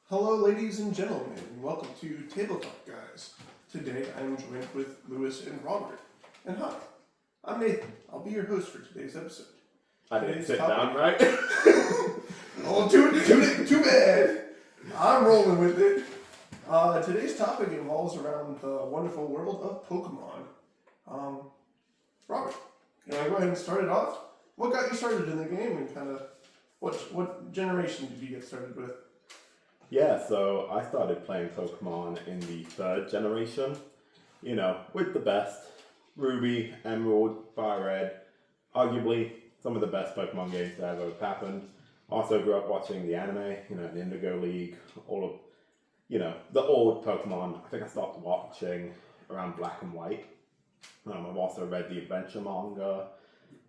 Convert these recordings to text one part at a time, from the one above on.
Hello, ladies and gentlemen, and welcome to Table Talk, guys. Today I'm joined with Lewis and Robert. And hi, I'm Nathan. I'll be your host for today's episode. I didn't sit down, right? Oh, too bad. I'm rolling with it. Today's topic involves around the wonderful world of Pokemon. Robert, you want to go ahead and start it off? What got you started in the game, and kind of what generation did you get started with? Yeah, so I started playing Pokemon in the third generation. You know, with the best. Ruby, Emerald, Fire Red. Arguably some of the best Pokemon games that have ever happened. Also grew up watching the anime, the Indigo League, all of, the old Pokemon. I think I stopped watching around Black and White. I've also read the adventure manga,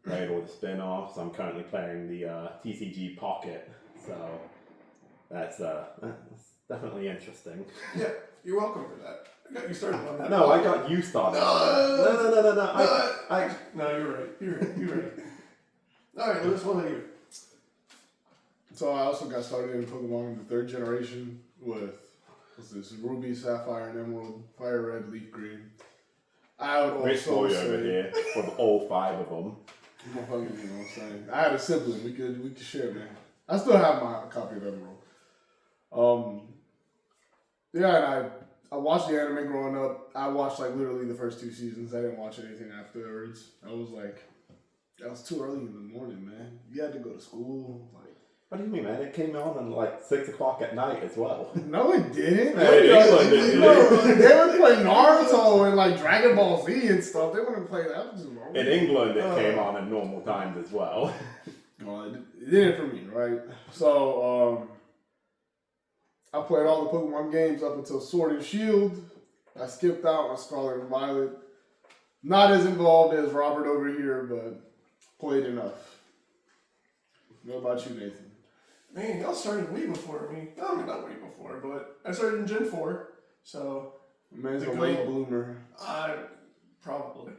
played all the spin-offs. I'm currently playing the TCG Pocket, so that's definitely interesting. Yeah, you're welcome for that. I got you started on that. No, I got you started. No. No, you're right. You're right. All right, Lewis, what about you? So I also got started in Pokemon in the third generation with, Ruby, Sapphire, and Emerald, Fire Red, Leaf Green. I would Rich also boy say, over here for all 5 of them. you know what I'm saying? I had a sibling. We could share, man. I still have my copy of Emerald. And I watched the anime growing up. I watched literally the first 2 seasons. I didn't watch anything afterwards. I was that was too early in the morning, man. You had to go to school. What do you mean, man? It came on at 6 o'clock at night as well. No, it didn't. Hey, They would play Naruto and Dragon Ball Z and stuff. They wouldn't play that. In England, it came on at normal times as well. Well, it did it for me, right? So, I played all the Pokemon games up until Sword and Shield. I skipped out on Scarlet and Violet. Not as involved as Robert over here, but played enough. What about you, Nathan? Man, y'all started way before me. I mean, not way before, but I started in Gen 4, so... Man's a late bloomer. Probably.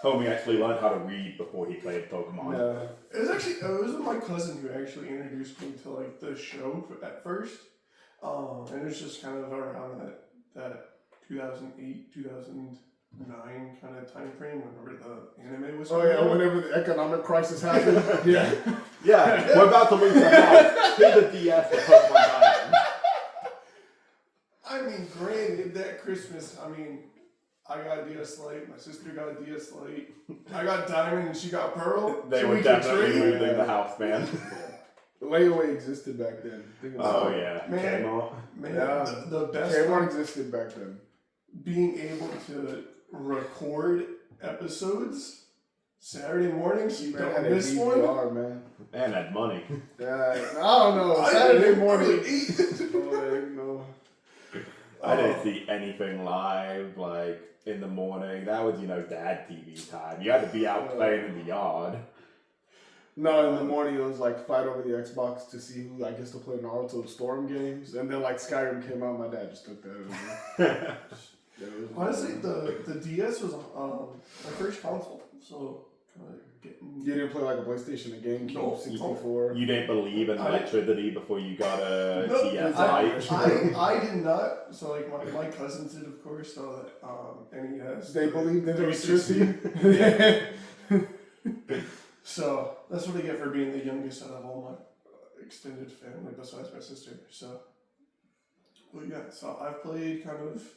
Homie actually learned how to read before he played Pokemon. Yeah. It was my cousin who actually introduced me to, the show at first. And it was just kind of around that 2008, 2009 kind of time frame whenever the anime was. Oh yeah, whenever the economic crisis happened. Yeah. Yeah, we're about to lose the house. Here's the DS for Pokemon Diamond. I mean, granted, that Christmas, I got a DS Lite, my sister got a DS Lite, I got Diamond and she got Pearl. They were definitely losing the house, man. The layaway existed back then. Oh yeah, man, Kmart. Yeah. The best Kmart existed back then. Being able to record episodes Saturday morning so you don't miss one. Man. Man had money. Yeah, I don't know. Saturday morning. I didn't see anything live in the morning. That was dad TV time. You had to be out playing in the yard. No, in the morning it was fight over the Xbox to see who to play Naruto Storm games, and then Skyrim came out. My dad just took that over. Honestly, the DS was my first console, so kind of getting. You didn't play a PlayStation, a GameCube, No, 64. You didn't believe in electricity before you got a No, DS, I did not. So my cousins did, of course. So NES. They believed in electricity. So that's what I get for being the youngest out of all my extended family, besides my sister. So, well, yeah. So I've played kind of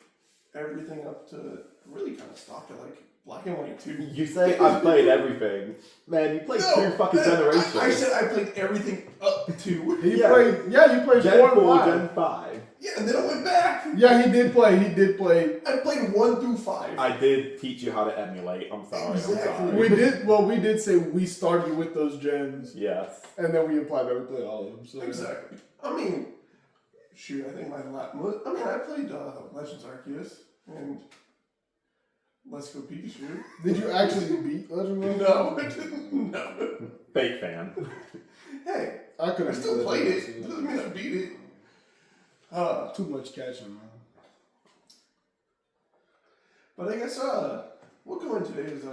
everything up to really kind of stopped at Black and White 2. You say I played everything. Man, you played 2 fucking generations. I said I played everything up to. You played Gen 4 and 4, 5. Gen 5. Yeah, and then I went back. Yeah, he did play. I played 1 through 5. I did teach you how to emulate. I'm sorry. Exactly. I'm sorry. We did say we started with those gens. Yes. And then we implied that we played all of them. So Exactly. I think I played Legends Arceus and Let's Go Pikachu. Did you actually beat Legend of No, I didn't. No. Fake fan. Hey, I could I have still played it. Doesn't mean I beat it. Too much catching, man. But I guess we'll go into today's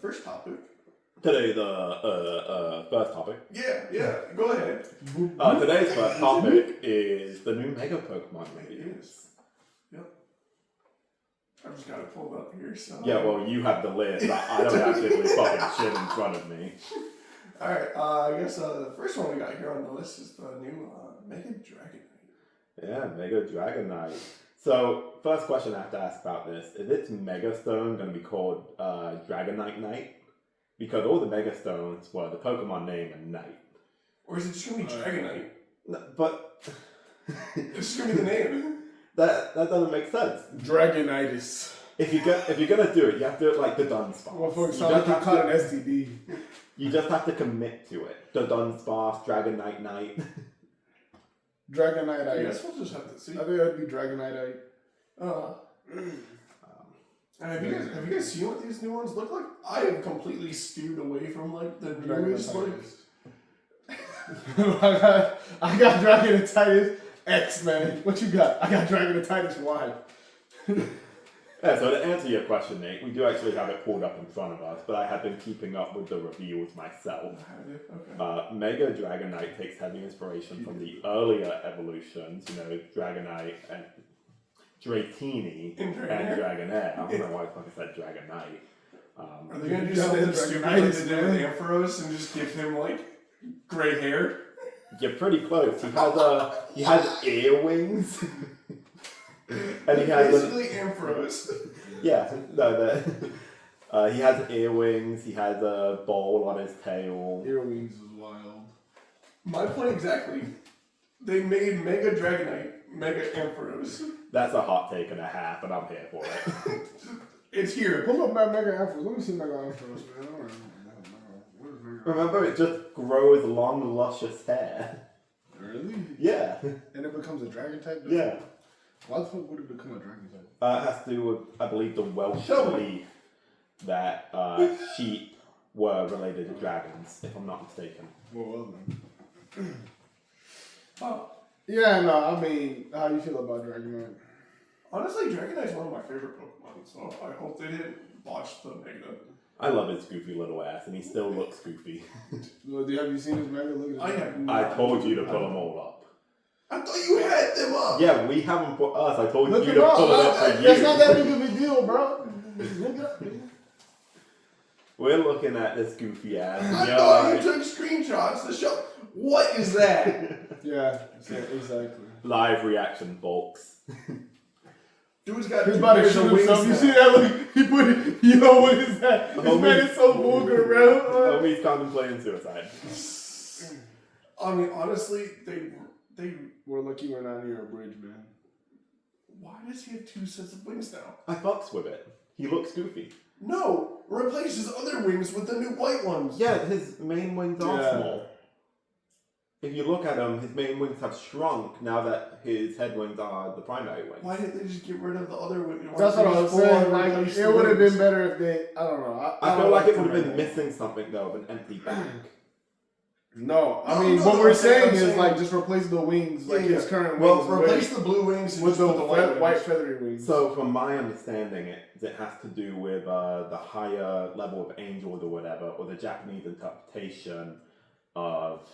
first topic Today's first topic. Yeah, go ahead. Today's first topic is the new Mega Pokemon It movie. is. Yep. I've just got it pulled up here, so. Yeah, well, you have the list. I don't have diddly fucking shit in front of me. Alright, I guess the first one we got here on the list is the new Mega Dragonite. Yeah, Mega Dragonite. So, first question I have to ask about this. Is its Mega Stone going to be called Dragonite Knight? Because all the Mega Stones were the Pokemon name and Knight. Or is it just going to be Dragonite? No, but It's just going to be the name. that doesn't make sense. Dragonitis. If you're gonna do it, you have to do it like the Dunsparce. Well, for You example, just you have call to- it STD. You just have to commit to it. The Dunsparce, Dragonite Knight. I Dragonite. guess we'll just have to see. I think that'd be Dragonite. Have you guys seen what these new ones look like? I have completely steered away from like the newest like. I got Dragonititis X, man. What you got? I got Dragonititis Y. Yeah, so to answer your question, Nate, we do actually have it pulled up in front of us, but I have been keeping up with the reveals myself. Okay. Mega Dragonite takes heavy inspiration from the earlier evolutions, Dragonite and Dratini and Dragonair. I don't know why I fucking said Dragonite. Are they gonna do something stupid like they did with Ampharos and just give him like gray hair? You're pretty close. He has ear wings. And he has basically Ampharos. Yeah, no, he has ear wings. He has a bowl on his tail. Earwings is wild. My point exactly. They made Mega Dragonite Mega Ampharos. That's a hot take and a half, and I'm here for it. It's here. Pull up my Mega Ampharos. Let me see Mega Ampharos, man. What is Mega Remember, it just grows long, luscious hair. Really? Yeah. And it becomes a dragon type? Yeah. Why the fuck would it become a dragon type? It has to do with, I believe, the Welsh belief that sheep were related to dragons, if I'm not mistaken. Well then. Oh. Yeah, no, I mean, how do you feel about Dragonite? Honestly, Dragonite's one of my favorite Pokemon, so I hope they didn't botch the Mega. I love his goofy little ass, and he still looks goofy. Well, have you seen his Mega? Look at his I told you to pull them all up. I thought you had them up. Yeah, we have them for us. I told Look you it to up. pull it up for you. That's not that big of a deal, bro. Look it up, man. We're looking at this goofy ass. I thought you took screenshots to show. What is that? Yeah, exactly. Live reaction, folks. Dude's got He's two about to pairs shoot of wings himself. You now. see that? Look, he put it. Yo, what is that? This Homie. man is so vulgar, bro. Homie's contemplating suicide. I mean, honestly, they. We're lucky we're not near a bridge, man. Why does he have two sets of wings now? I fucks with it. He looks goofy. No, replace his other wings with the new white ones. Yeah, his main wings are Yeah. small. If you look at him, his main wings have shrunk now that his head wings are the primary wings. Why didn't they just get rid of the other wings? That's what I was saying. Like, it would have been better if they. I don't know. I feel don't like it would the have been Mega. missing something though, of an empty bag. No, I No, mean, no, what no, we're I'm saying- saying I'm is saying- like just replace the wings, like his current Well, wings, replace the blue wings and with just the put the white wings. white feathery wings. So, from my understanding, it has to do with the higher level of angels or whatever, or the Japanese interpretation of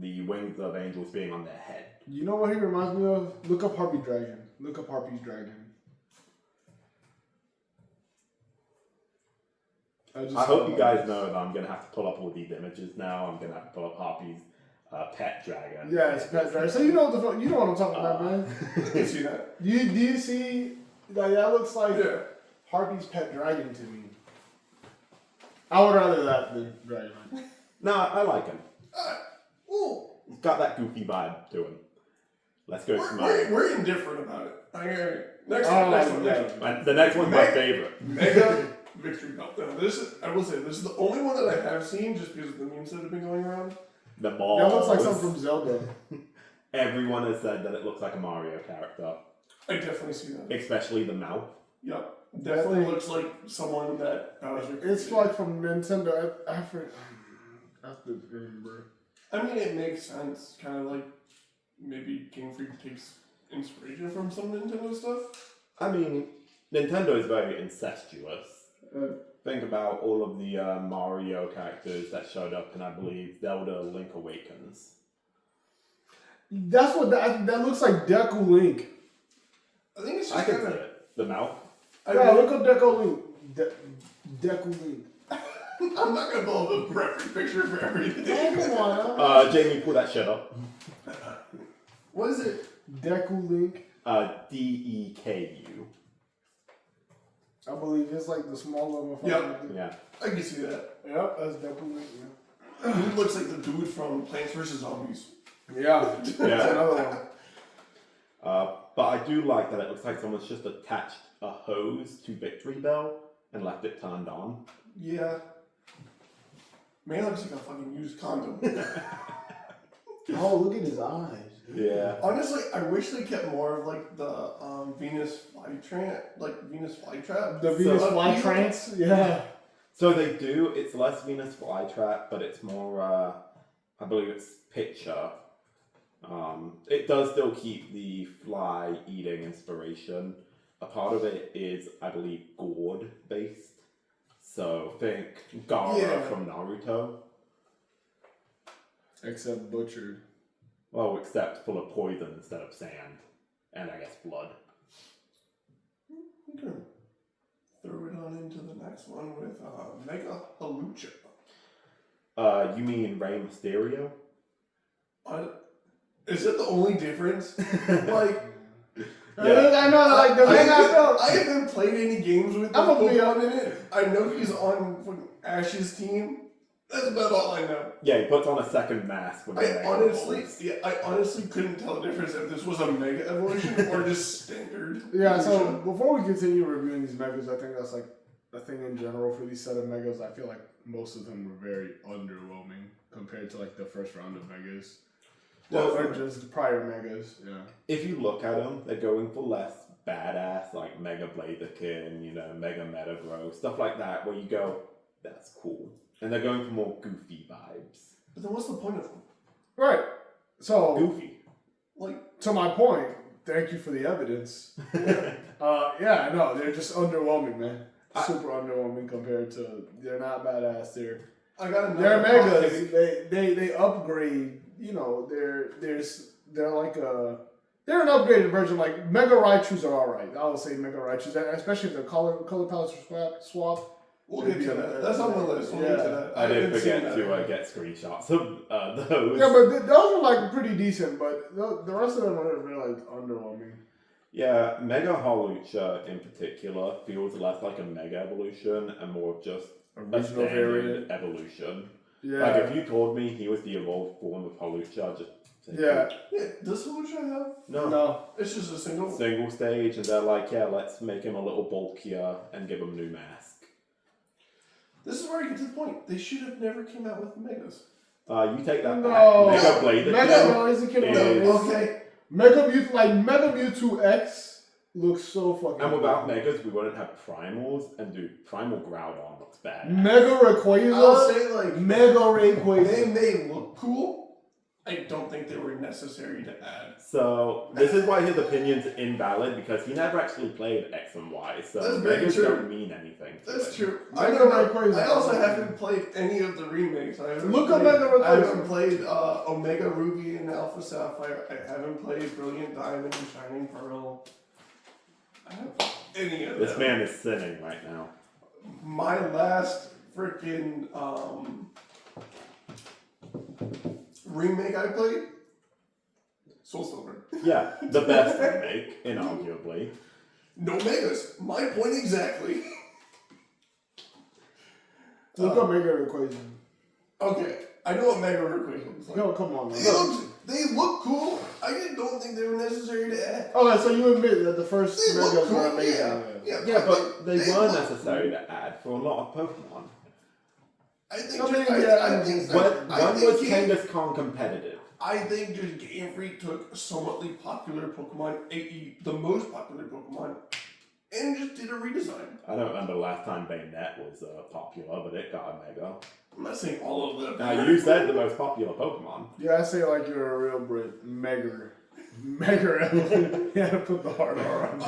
the wings of angels being on their head. You know what he reminds me of? Look up Harpy Dragon. Look up Harpy's Dragon. I hope you guys know that I'm going to have to pull up all these images now. I'm going to have to pull up Harpy's pet dragon. Yeah, it's pet dragon. So you know what you know what I'm talking about, man. I can see that. Do you see that looks like Yeah. Harpy's pet dragon to me. I would rather that than Dragon. No, I like him. Ooh, He's got that goofy vibe to him. Let's go we're indifferent about it. Okay, next Oh, one, next one, yeah. next one. The next one's my favorite. Mega Victory Belt. Now, I will say, this is the only one that I have seen just because of the memes that have been going around. The balls. That looks like something from Zelda. Everyone has said that it looks like a Mario character, I definitely see that. especially the mouth. Yep. Definitely looks like someone that Bowser. It's like from Nintendo. After the game, bro. I mean, it makes sense. Kind of like maybe Game Freak takes inspiration from some Nintendo stuff. I mean, Nintendo is very incestuous. think about all of the Mario characters that showed up in, I believe, Zelda Link Awakens. That's what that looks like. Deku Link. I think it's I just can kind see of. it. The mouth. Yeah, look up Deku Link. Deku Link. I'm not gonna pull up a reference picture for everything. Oh, come on. Jamie, pull that shit up. What is it? Deku Link. DEKU. I believe it's like the small level. Yep. Yeah. I can see that. Yep, that's Deku Link. Yeah. He looks like the dude from Plants vs Zombies. Yeah. That's another one. But I do like that it looks like someone's just attached a hose to Victory Bell and left it turned on. Yeah. Man looks like a fucking used condom. Oh, look at his eyes. Yeah. Honestly, I wish they kept more of like the Venus flytrap, The Venus flytrance? Yeah. So they do, it's less Venus flytrap, but it's more, I believe it's picture. It does still keep the fly eating inspiration. A part of it is, I believe, gourd based. So think Gaara from Naruto. Except butchered. Well, except full of poison instead of sand. And I guess blood. I'm gonna throw it on into the next one with Mega Halucha. You mean Rey Mysterio? Is it the only difference? Like, Yeah. I know, like the thing I felt. I haven't played any games with I'm gonna be Pokemon in it. I know he's on fucking Ash's team. That's about all I know. Yeah, he puts on a second mask with I honestly couldn't tell the difference if this was a Mega Evolution or just standard. Yeah, so evolution. before we continue reviewing these megas, I think that's like a thing in general for these set of megas. I feel like most of them were very underwhelming compared to like the first round of megas. Well, Or just prior megas, yeah. if you look at them, they're going for less badass, like Mega Blaziken, you know, Mega Metagrow, stuff like that, where you go, that's cool. And they're going for more goofy vibes. But then what's the point of them? Right. So, Goofy. Like, to my point, thank you for the evidence. Yeah, no, they're just underwhelming, man. Super underwhelming compared to, they're not badass. They're megas. They upgrade. You know, they're like they're an upgraded version. Like Mega Raichus are alright. I would say Mega Raichus, especially if the color palettes are swap. we'll get to that. That's on the list. We'll get to that. I didn't haven't forget seen to that. get screenshots of those. Yeah, but those were like pretty decent. But the rest of them are really like underwhelming. Yeah, Mega Hawlucha in particular feels less like a Mega Evolution and more of just A a regional standard variant. evolution. Yeah. Like if you told me he was the evolved form of Hawlucha, I'd just say, Yeah. Yeah, does Halucha have? No. It's just a single. Single stage, and they're like, yeah, let's make him a little bulkier and give him a new mask. This is where I get to the point. They should have never came out with Megas. You take that No. back. Mega Blaziken. Okay. Mega Mewtwo X looks so fucking. And without Megas, we wouldn't have Primals, and dude, Primal Groudon looks bad. Mega Rayquaza. I'll say like Mega they Rayquaza. may look cool. I don't think they were necessary to add. So, this is why his opinion's invalid, because he never actually played X and Y, so That's very Megas true. don't mean anything. to That's him. true. Mega Rayquaza. I also haven't played any of the remakes. Look up Mega Rayquaza. I haven't played Omega Ruby and Alpha Sapphire. I haven't played Brilliant Diamond and Shining Pearl. I haven't played any of them. This man is sinning right now. My last freaking remake I played, Soul Silver. Yeah, the best remake, inarguably. No Megas. My point exactly. Look up Mega Rayquaza. Okay, I know what Mega Rayquaza looks like. No, come on, man. They look cool. I just don't think they were necessary to add. Okay, so you admit that the first They look Megas were cool, amazing. Yeah, but they were look necessary cool. to add for a lot of Pokemon. I think. I mean, I think. When was Kangaskhan competitive? I think just Game Freak took somewhatly popular Pokemon, the most popular Pokemon, and just did a redesign. I don't remember the last time Bayonette was popular, but it got a Mega. I'm not saying all of them. Now, you said the most popular Pokemon. Yeah, I say like you're a real Brit. Mega. You had to put the hard R on.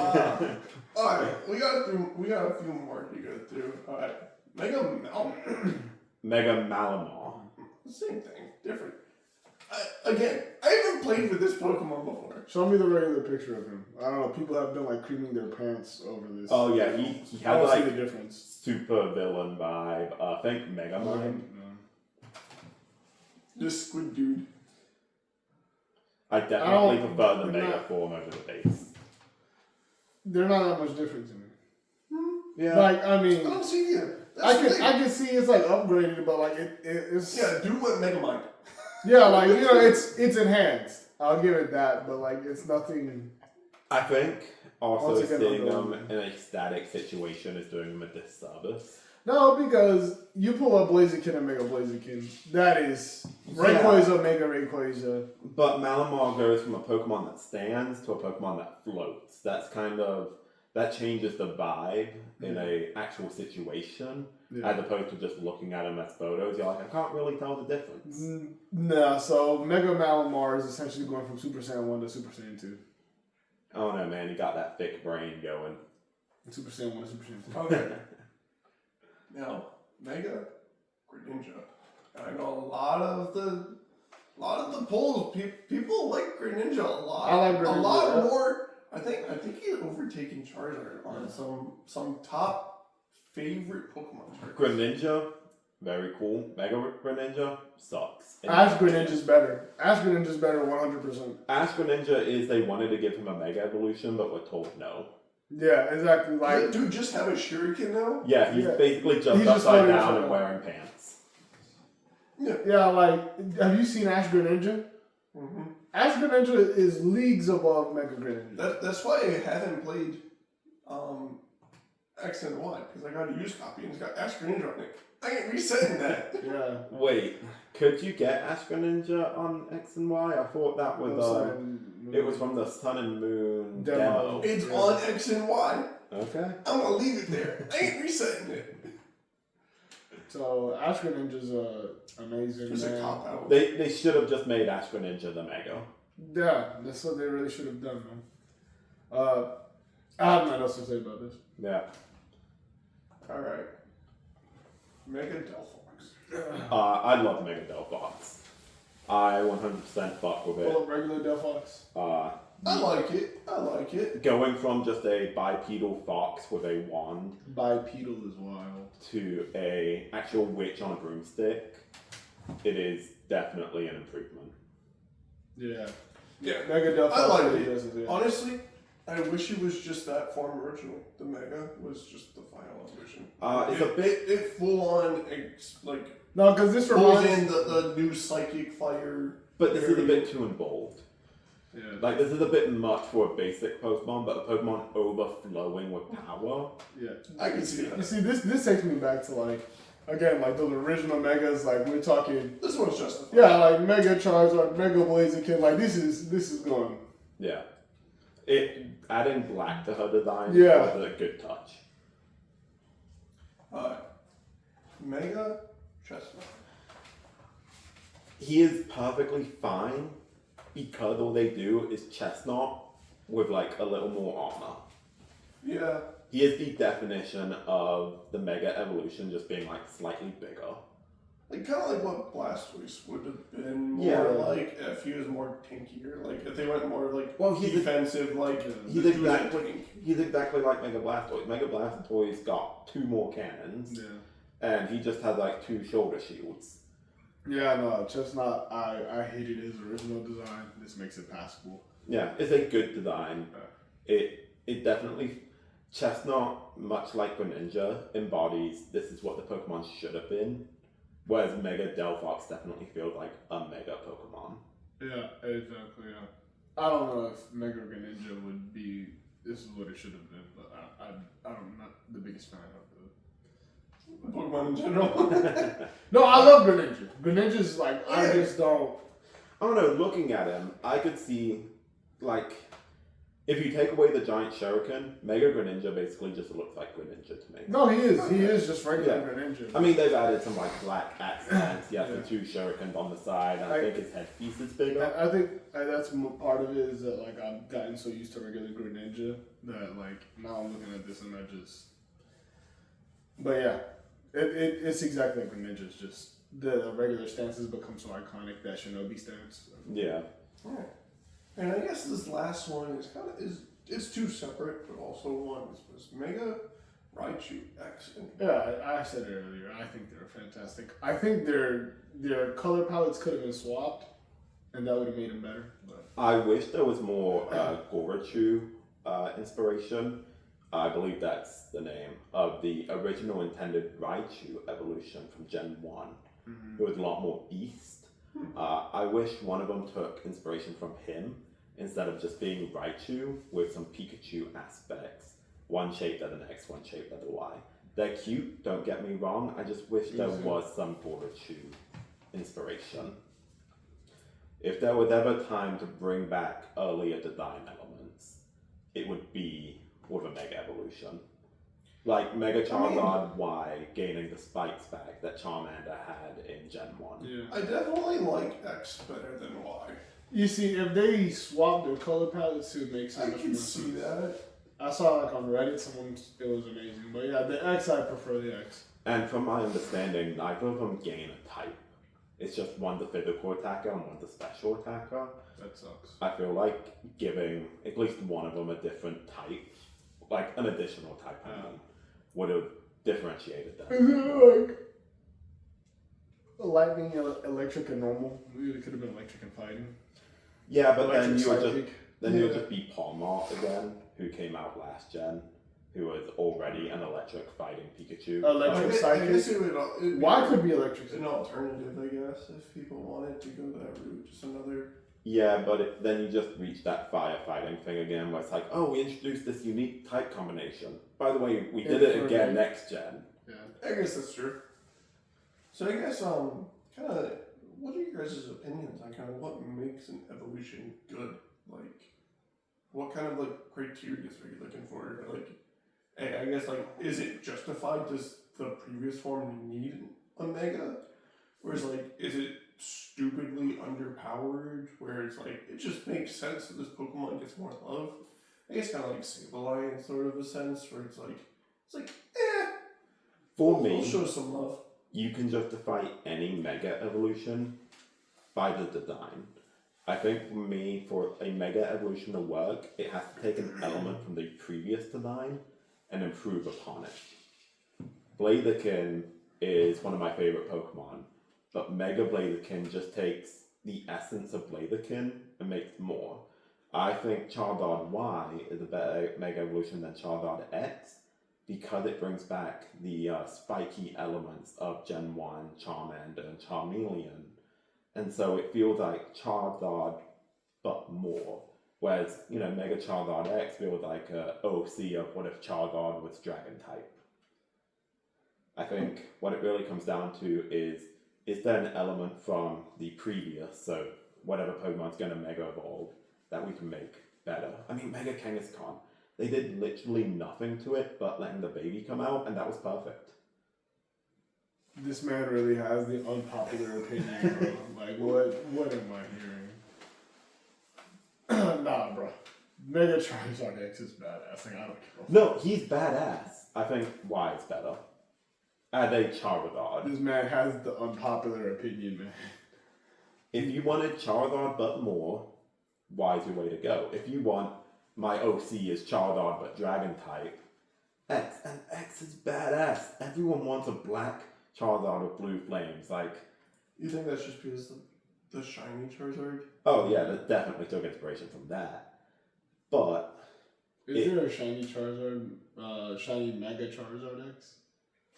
All right, we got a few more to go through. All right, Mega Malamar. Same thing, different. I haven't played with this Pokemon before. Show me the regular picture of him. I don't know. People have been like creaming their pants over this. Oh yeah, he I had don't see like the difference. super villain vibe. I think Mega Man. This squid dude. I definitely don't- prefer the they're Mega not- form over the base. They're not that much different to me. Yeah. Like I I mean, don't see either. I That's the thing. can see it's like upgraded, but like it's Yeah, do what Megamind. yeah, like you know it's enhanced. I'll give it that, but like it's nothing. I think also Once again, seeing I'm them in a static situation is doing them a disservice. No, because you pull up Blaziken and Mega Blaziken. That is Rayquaza, Mega Rayquaza. But Malamar goes from a Pokemon that stands to a Pokemon that floats. That's kind of that changes the vibe in a actual situation, as opposed to just looking at them as photos. You're like, I can't really tell the difference. Nah, so Mega Malamar is essentially going from Super Saiyan 1 to Super Saiyan 2. Oh no, man, you got that thick brain going. Super Saiyan 1 to Super Saiyan 2. Okay. Now, Mega Greninja. I know a lot of the polls. People like Greninja a lot. I like Greninja, a lot yeah. more. I think he's overtaken Charizard on some top favorite Pokemon. Targets. Greninja, very cool. Mega Greninja sucks. Ash Greninja's better. Ash Greninja's better 100%. Ash Greninja is they wanted to give him a Mega Evolution, but were told no. Yeah, exactly. Does that Like, dude just have a Shuriken now? Yeah, he's Yeah. basically just He's just upside floating down upside and down. wearing pants. yeah, like, have you seen Ash Greninja? Mm-hmm. Ash Greninja is leagues above Mega Greninja. That's why I haven't played X and Y, because I got a used copy and it's got Ash Greninja on it. I ain't resetting that. Yeah. Wait, could you get Ash Greninja on X and Y? I thought that was it was from the Sun and Moon Demo. demo. It's Yeah. on X and Y. Okay. I'm gonna leave it there. I ain't resetting it. So, Ash Greninja's amazing, It's a man. cop out. They should have just made Ash Greninja the Mega. Yeah, that's what they really should have done, man. I have nothing else to say about this. Yeah. Alright. Mega Delphox. I love Mega Delphox. I 100% fuck with Pull it. up regular Delphox. I like it. Going from just a bipedal fox with a wand Bipedal is wild. to a actual witch on a broomstick, it is definitely an improvement. Yeah. Yeah. Mega Delphox. I like really it. does it. Honestly, I wish it was just that form original. The Mega was just the final edition. It's a bit. It full on No, because this pulls reminds in the new psychic fire. But this is a bit too involved. Yeah. Like, this is a bit much for a basic Pokemon, but a Pokemon overflowing with power. Yeah. I can see You that. see, this takes me back to like, again, like those original Megas. Like we're talking. This one's justified. Yeah, like Mega Charizard, Mega Blaziken. Like this is going. Yeah. Adding black to her design Yeah. was a good touch. Mega Chestnut. He is perfectly fine because all they do is Chestnut with like a little more armor. Yeah. He is the definition of the Mega Evolution just being like slightly bigger. Like kind of like what Blastoise would have been more Yeah. like if he was more tankier. Like if they went more like Well, he's defensive. Like he's this dude's a exactly tank. he's exactly like Mega Blastoise. Mega Blastoise got 2 more cannons, Yeah. and he just had like 2 shoulder shields. Yeah, no, Chestnut. I hated his original design. This makes it passable. Yeah, it's a good design. It definitely Chestnut, much like Greninja, embodies this is what the Pokemon should have been. Whereas Mega Delphox definitely feels like a Mega Pokemon. Yeah, exactly. Yeah. I don't know if Mega Greninja would be. This is what it should have been, but I'm not the biggest fan of the Pokemon in general. No, I love Greninja. Greninja's like I just don't. I don't know, looking at him, I could see, like, if you take away the giant shuriken, Mega Greninja basically just looks like Greninja to me. No, he is. He is just regular Yeah. Greninja. I mean, they've added some, like, black accents. He has Yeah. the 2 shurikens on the side, and I think his headpiece is bigger. I think that's part of it is that like I've gotten so used to regular Greninja that like now I'm looking at this and I just. But yeah, It's exactly like Greninja's, just the regular stances become so iconic that Shinobi stance. Yeah. Yeah. And I guess this last one is it's two separate, but also one. It's Mega Raichu X. And Yeah, I said it earlier. I think they're fantastic. I think their color palettes could have been swapped, and that would have made them better. But I wish there was more Gorachu inspiration. I believe that's the name of the original intended Raichu evolution from Gen 1. It was a lot more beast. I wish one of them took inspiration from him instead of just being Raichu with some Pikachu aspects. One shaped at an X, one shaped at a Y. They're cute, don't get me wrong. I just wish there was some Gorachu inspiration. If there was ever time to bring back earlier design elements, it would be with a Mega Evolution. Like Mega Charizard Y gaining the spikes back that Charmander had in Gen 1. yeah, I definitely like X better than Y. you see, if they swap their color palettes, it would make so I much can more see sense. that. I saw like on Reddit, it was amazing. But yeah, the X, I prefer the X. And from my understanding, neither of them gain a type. It's just one the physical attacker and one the special attacker. That sucks. I feel like giving at least one of them a different type, like an additional type, I mean, would have differentiated them. Is it like lightning, electric, and normal? It could have been electric and fighting. Yeah, but Electric then you would Yeah. just be Palmar again, who came out last gen, who was already an electric fighting Pikachu. Electric I guess psychic. it'd be Why could be electric? an alternative, I guess, if people wanted to go that route. Just another. Yeah, but then you just reach that firefighting thing again, where it's like, oh, we introduced this unique type combination. By the way, we did it again next gen. Yeah. I guess that's true. So I guess kind of, what are your guys' opinions on kind of what makes an evolution good? Like, what kind of like criteria are you looking for? Like, hey, I guess like, is it justified? Does the previous form need a mega? Or is like, is it stupidly underpowered? Where it's like, it just makes sense that this Pokemon gets more love. I guess kind of like Sableye in sort of a sense, where it's like, For we'll me, show some love. you can justify any mega evolution by the design. I think for me, for a mega evolution to work, it has to take an element from the previous design and improve upon it. Blaziken is one of my favorite Pokemon, but Mega Blaziken just takes the essence of Blaziken and makes more. I think Charizard Y is a better Mega Evolution than Charizard X because it brings back the spiky elements of Gen 1, Charmander, and Charmeleon. And so it feels like Charizard, but more. Whereas, Mega Charizard X feels like a OC of what if Charizard was Dragon type. I think what it really comes down to is there an element from the previous, so whatever Pokemon's going to Mega Evolve, that we can make better? I mean, Mega Kangaskhan, they did literally nothing to it but letting the baby come out, and that was perfect. This man really has the unpopular opinion, bro. Like, what am I hearing? Nah, bro. Mega Charizard X is badass. Like, I don't care. No, he's badass. I think Y is better. As a Charizard. This man has the unpopular opinion, man. If you wanted Charizard but more, Y is your way to go. If you want my OC is Charizard but Dragon type, X. And X is badass. Everyone wants a black Charizard with blue flames. Like, You think that's just because the shiny Charizard? oh yeah, that definitely took inspiration from that. But Is there a shiny Charizard, shiny Mega Charizard X?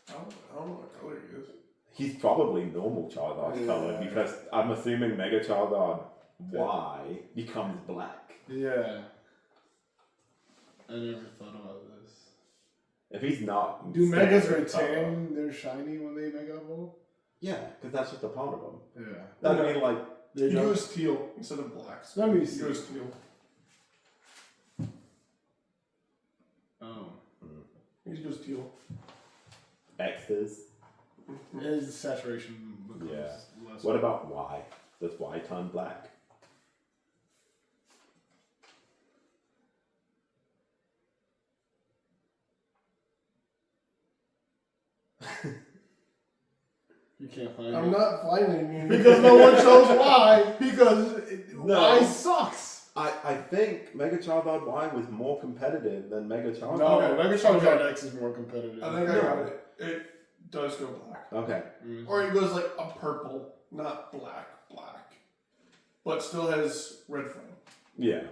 I don't know what color he is. he's probably normal Charizard color because I'm assuming Mega Charizard Y becomes black. Yeah. I never thought about this. If he's not, Do Megas standard color- retain their shiny when they Mega Evolve? Yeah, because that's just a part of them. Yeah. That mean like They He don't. goes teal instead of black. Let me He see. goes teal. Oh. He goes teal. X's. His saturation becomes Yeah. less. What about Y? Does Y turn black? You can't find I'm it. not finding you. Because no one chose Y. Because No. Y sucks. I think Mega Charizard Y was more competitive than Mega Charizard. No, Okay. Mega Charizard Okay. X is more competitive. I think I got it. It does go black. Okay. Or it goes like a purple, not black. But still has red flame. Yeah.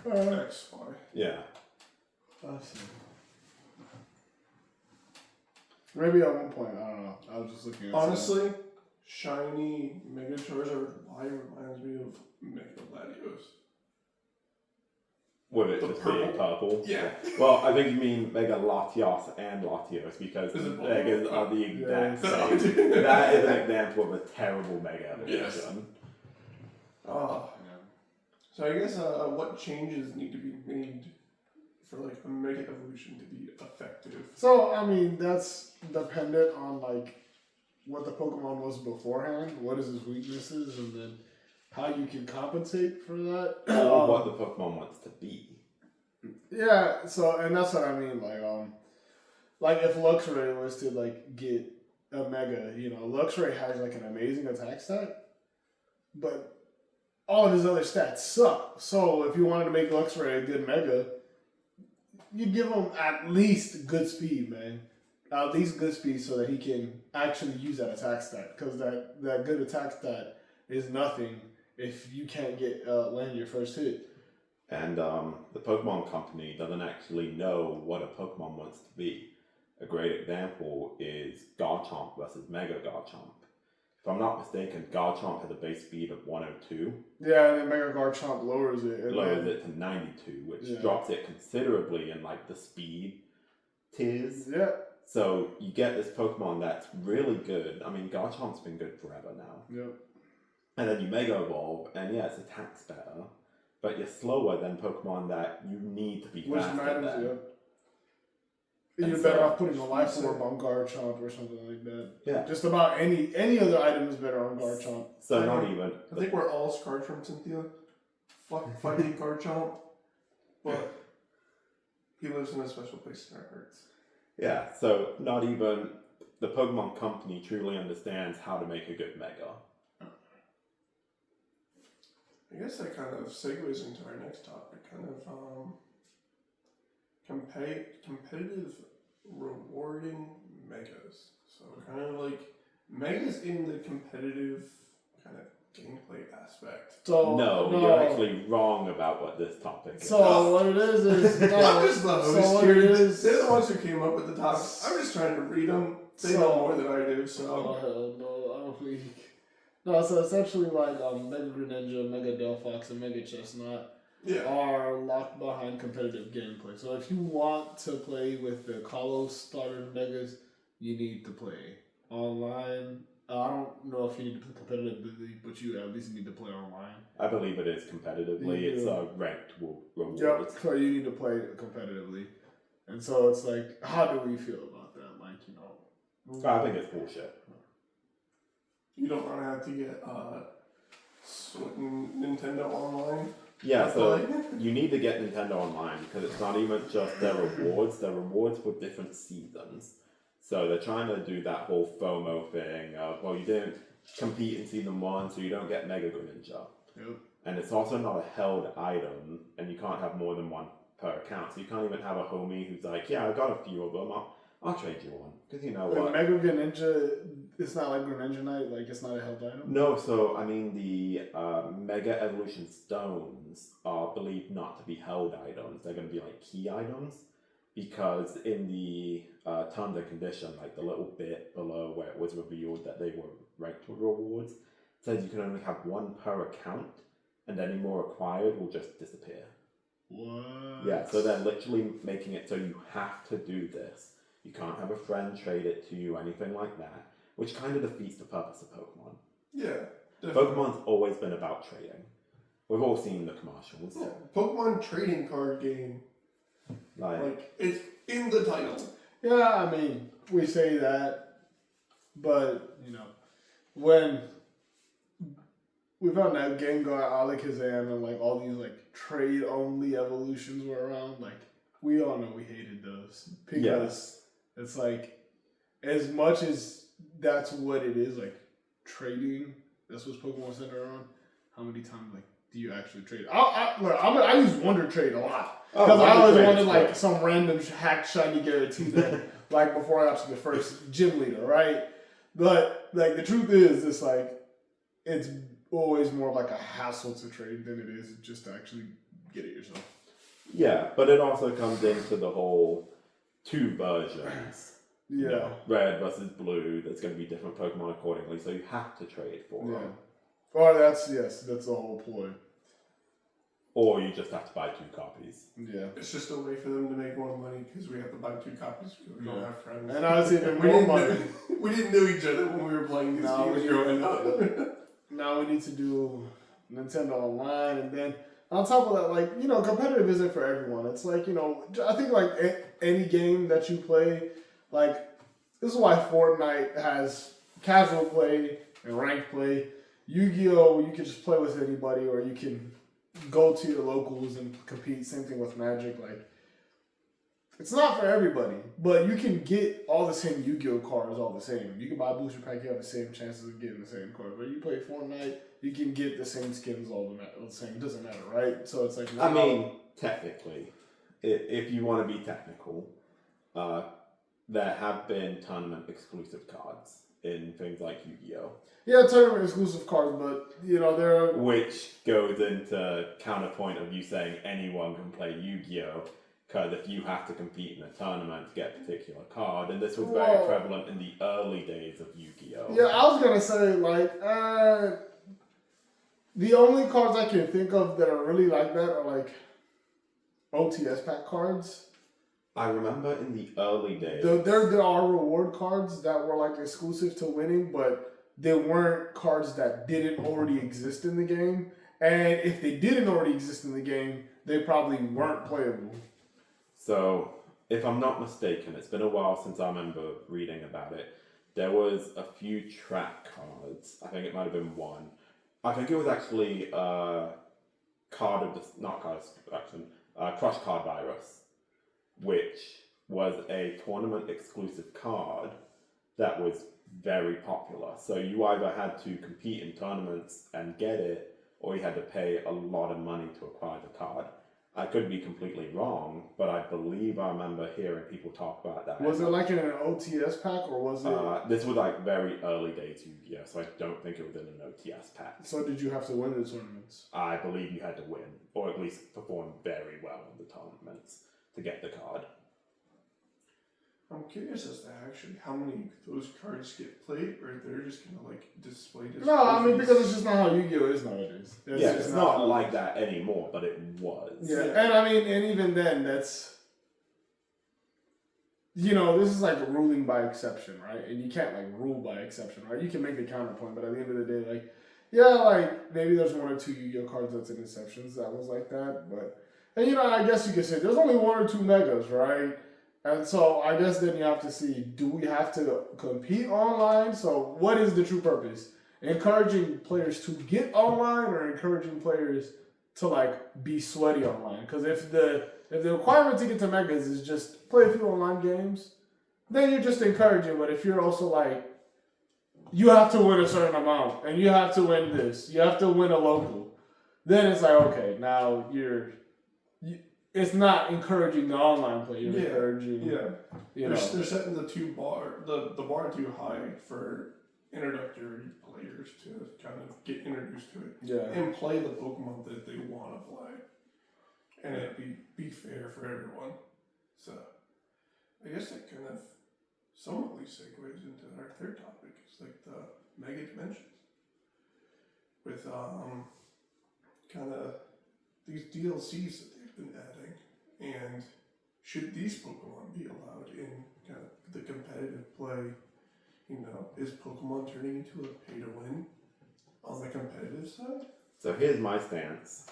X, Y. Yeah. Maybe at one point, I don't know. I was just looking at Honestly, shiny Mega Charizard Y reminds me of Mega Latios. Would it The just be purple? Yeah. Well, I think you mean Mega Latios and Latios because Is it both? Megas are the exact Yeah. same. That is an example of a terrible Mega evolution. Yes. Yeah. So I guess what changes need to be made for like a Mega Evolution to be effective? So, I mean, that's dependent on like what the Pokemon was beforehand, what is his weaknesses, and then how you can compensate for that. Or what the Pokemon wants to be. Yeah, so, and that's what I mean, like if Luxray was to like get a Mega, Luxray has like an amazing attack stat, but all of his other stats suck. So if you wanted to make Luxray a good Mega, you give him at least good speed, man. At least good speed so that he can actually use that attack stat. Because that good attack stat is nothing if you can't get land your first hit. And the Pokemon Company doesn't actually know what a Pokemon wants to be. A great example is Garchomp versus Mega Garchomp. If I'm not mistaken, Garchomp has a base speed of 102. Yeah, and then Mega Garchomp lowers it. It lowers it to 92, which drops it considerably in like the speed tiers. Yeah. So you get this Pokemon that's really good. I mean, Garchomp's been good forever now. Yep. And then you Mega Evolve, and yeah, its attack's better, but you're slower than Pokemon that you need to be Which faster matters, than. yeah. And You're better off putting a life orb on Garchomp or something like that. Yeah. Just about any other item is better on Garchomp. So not even. I think we're all scarred from Cynthia. Fighting Garchomp. But he lives in a special place in our hearts. Yeah, so not even the Pokemon Company truly understands how to make a good Mega. I guess that kind of segues into our next topic, kind of competitive rewarding Megas. So kind of like Megas in the competitive kind of gameplay aspect. So No, you're actually wrong about what this topic is. So what it is I'm just the host so what here. it is. They're the ones who came up with the topic. I'm just trying to read them. They know more than I do, Oh so. hell no, I don't think. No, so essentially like Mega Greninja, Mega Delphox, and Mega Chestnut Yeah. are locked behind competitive gameplay. So if you want to play with the Kalos starter Megas, you need to play online. I don't know if you need to play competitively, but you at least need to play online. I believe it is competitively. It's a ranked reward. Yep, so you need to play competitively. And so it's like, how do we feel about that? Like, I think it's bullshit. You don't want to have to get Nintendo Online. Yeah, so you need to get Nintendo Online because it's not even just their rewards. They're rewards for different seasons. So they're trying to do that whole FOMO thing of, well, you didn't compete in Season 1, so you don't get Mega Greninja. Yep. And it's also not a held item, and you can't have more than one per account. So you can't even have a homie who's like, yeah, I got a few of them, I'll trade you one. Because you know what? Mega Greninja, it's not like Greninja Night, like it's not a held item? No, so I mean the Mega Evolution Stones are believed not to be held items. They're going to be like key items. Because in the terms and condition, like the little bit below where it was revealed that they were ranked rewards, says you can only have one per account, and any more acquired will just disappear. What? Yeah, so they're literally making it so you have to do this. You can't have a friend trade it to you, anything like that, which kind of defeats the purpose of Pokemon. Yeah, definitely. Pokemon's always been about trading. We've all seen the commercials. Yeah, Pokemon trading card game. Like, it's in the title. Yeah, I mean, we say that, but, when we found out Gengar, Alakazam, and, like, all these, like, trade-only evolutions were around, like, we all know we hated those. Because it's like, as much as that's what it is, like trading. That's what's Pokemon Center on. How many times do you actually trade? I use Wonder Trade a lot because I always wanted like some random hack shiny guarantee that before I got to the first gym leader, right? But the truth is, it's always more like a hassle to trade than it is just to actually get it yourself. Yeah, but it also comes into the whole two versions. Yeah. Red versus blue, there's going to be different Pokemon accordingly, so you have to trade for them. Or that's the whole point. Or you just have to buy 2 copies. Yeah. It's just a way for them to make more money because we have to buy 2 copies because we don't have friends. And honestly, more money. We didn't know each other when we were playing these games growing up. Now we need to do Nintendo Online, and then on top of that, competitive isn't for everyone. It's I think any game that you play, this is why Fortnite has casual play and ranked play. Yu-Gi-Oh! You can just play with anybody, or you can go to your locals and compete. Same thing with Magic. It's not for everybody, but you can get all the same Yu-Gi-Oh! Cards all the same. You can buy a booster pack, you have the same chances of getting the same card. But you play Fortnite, you can get the same skins all the same. It doesn't matter, right? So it's Technically, if you want to be technical, there have been tournament exclusive cards in things like Yu-Gi-Oh! Yeah, tournament exclusive cards, but they're which goes into counterpoint of you saying anyone can play Yu-Gi-Oh! Because if you have to compete in a tournament to get a particular card, and this was very prevalent in the early days of Yu-Gi-Oh! Yeah, I was gonna say the only cards I can think of that are really like that are OTS pack cards. I remember in the early days. There are reward cards that were exclusive to winning, but they weren't cards that didn't already exist in the game. And if they didn't already exist in the game, they probably weren't playable. So, if I'm not mistaken, it's been a while since I remember reading about it. There was a few track cards. I think it might have been one. I think it was actually Crush Card Virus, which was a tournament exclusive card that was very popular. So you either had to compete in tournaments and get it, or you had to pay a lot of money to acquire the card. I could be completely wrong, but I believe I remember hearing people talk about that. Was it in an OTS pack, or was it? This was very early days Yu-Gi-Oh! So I don't think it was in an OTS pack. So did you have to win the tournaments? I believe you had to win, or at least perform very well in the tournaments to get the card. I'm curious as to actually how many of those cards get played, or they're just gonna displayed as. No, I mean because it's just not how Yu-Gi-Oh! Is nowadays. It's not like that anymore, but it was. Yeah, and even then, that's this is ruling by exception, right? And you can't rule by exception, right? You can make the counterpoint, but at the end of the day, maybe there's 1 or 2 Yu-Gi-Oh! Cards that's in exceptions that was like that, but I guess you could say there's only 1 or 2 megas, right? And so I guess then you have to see, do we have to compete online? So what is the true purpose? Encouraging players to get online, or encouraging players to be sweaty online? Because if the requirement to get to megas is just play a few online games, then you're just encouraging. But if you're also you have to win a certain amount, and you have to win this, you have to win a local, then it's okay, now it's not encouraging the online play. You're encouraging. Yeah. They're setting the bar too high for introductory players to kind of get introduced to it. Yeah. And play the Pokemon that they want to play. And it be fair for everyone. So I guess that kind of somewhat segues into our third topic. It's the Mega Dimensions. With kind of these DLCs that they've been adding. And should these Pokemon be allowed in kind of the competitive play? Is Pokemon turning into a pay-to-win on the competitive side? So here's my stance.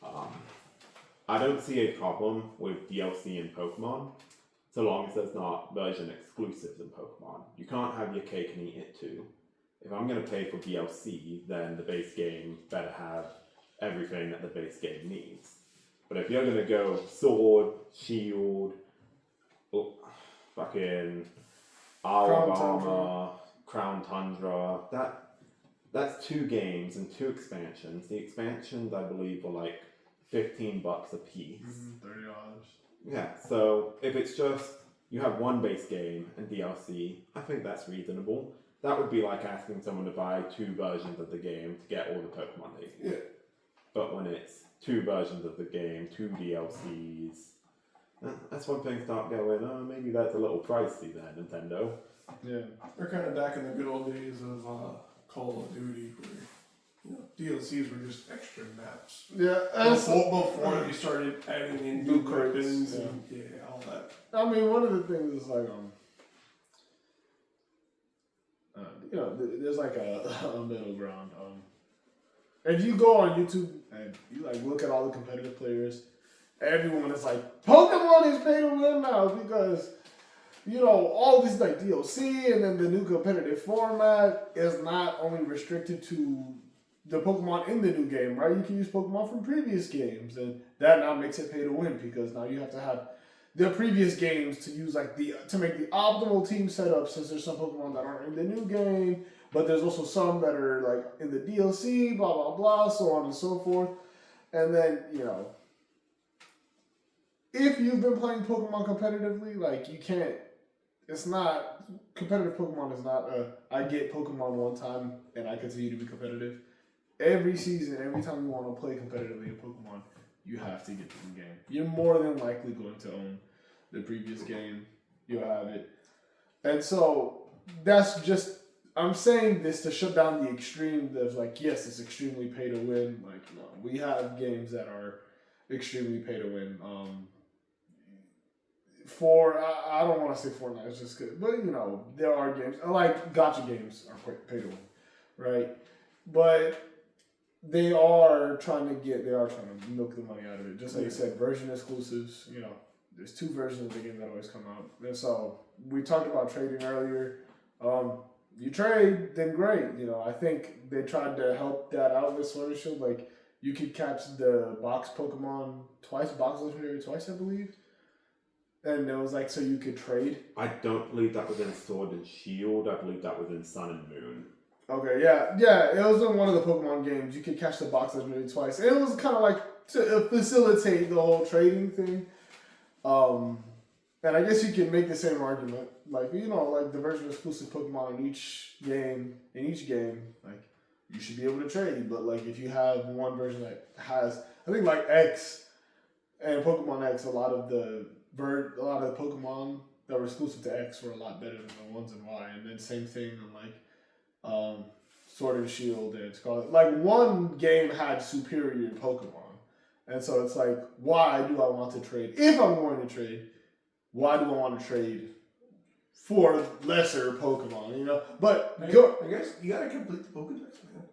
I don't see a problem with DLC in Pokemon, so long as there's not version exclusives in Pokemon. You can't have your cake and eat it too. If I'm going to pay for DLC, then the base game better have everything that the base game needs. But if you're going to go sword, shield, fucking Isle of Crown Tundra. Armor, Crown Tundra. That's 2 games and 2 expansions. The expansions, I believe, were like $15 a piece. $30. Yeah, so if it's just you have one base game and DLC, I think that's reasonable. That would be like asking someone to buy 2 versions of the game to get all the Pokemon they need. Yeah. But when it's 2 versions of the game, 2 DLCs, that's when things start going, oh, maybe that's a little pricey there, Nintendo. Yeah. We're kind of back in the good old days of Call of Duty, where DLCs were just extra maps. Yeah. Before you started adding in new New crates, weapons and all that. I mean, one of the things is like, there's like a middle ground. If you go on YouTube and you like look at all the competitive players, everyone is like, Pokemon is pay to win now because all these like DLC and then the new competitive format is not only restricted to the Pokemon in the new game, right? You can use Pokemon from previous games, and that now makes it pay to win because now you have to have the previous games to use to make the optimal team setup, since there's some Pokemon that aren't in the new game, but there's also some that are like in the DLC, blah blah blah, so on and so forth. And then if you've been playing Pokemon competitively, like you can't. It's not competitive. Pokemon is not I get Pokemon one time and I continue to be competitive. Every season, every time you want to play competitively in Pokemon, you have to get the new game. You're more than likely going to own the previous game. You'll have it. And so that's just, I'm saying this to shut down the extreme of like, yes, it's extremely pay to win. Like, no, we have games that are extremely pay to win. I don't want to say Fortnite is just good, but there are games like gacha games are quite pay to win, right? But they are trying to milk the money out of it. Just like you said, version exclusives. There's 2 versions of the game that always come out, and so we talked about trading earlier. You trade, then great. I think they tried to help that out with Sword and Shield. Like you could catch the box Pokemon twice, box legendary twice, I believe. And it was like, so you could trade? I don't believe that was in Sword and Shield. I believe that was in Sun and Moon. Okay, yeah. It was in one of the Pokemon games. You could catch the box legendary twice. It was kind of like to facilitate the whole trading thing. And I guess you can make the same argument. Like, like the version exclusive Pokemon in each game, like, you should be able to trade. But, like, if you have one version that has, I think, like, X and Pokemon X, a lot of the Pokemon that were exclusive to X were a lot better than the ones in Y. And then same thing on like Sword and Shield and Scarlet. Like one game had superior Pokemon. And so it's like, why do I want to trade? If I'm going to trade, why do I want to trade for lesser Pokemon, But I guess you gotta complete the Pokédex, man.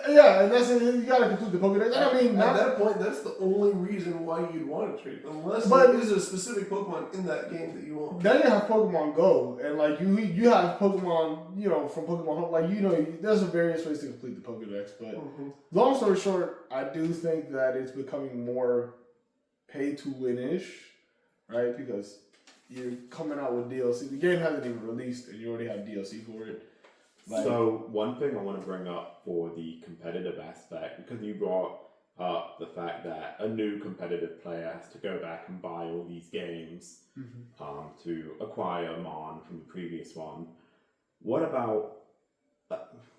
Yeah, and that's it. You gotta complete the Pokédex. At that point, that's the only reason why you'd want to trade, unless there is a specific Pokemon in that game that you want. Then you have Pokemon Go, and like you have Pokemon, from Pokemon Home. Like there's various ways to complete the Pokédex. But long story short, I do think that it's becoming more pay to win-ish, right? Because you're coming out with DLC. The game hasn't even released, and you already have DLC for it. So one thing I want to bring up for the competitive aspect, because you brought up the fact that a new competitive player has to go back and buy all these games to acquire Mon from the previous one. What about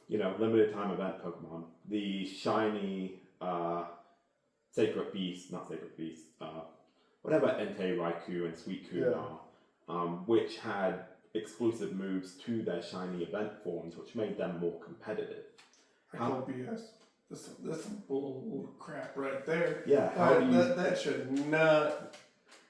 limited time event Pokemon? The shiny Sacred Beast, whatever Entei, Raikou, and Suicune are, which had exclusive moves to their shiny event forms, which made them more competitive. I call BS. That's some bull crap right there. Yeah, that should not.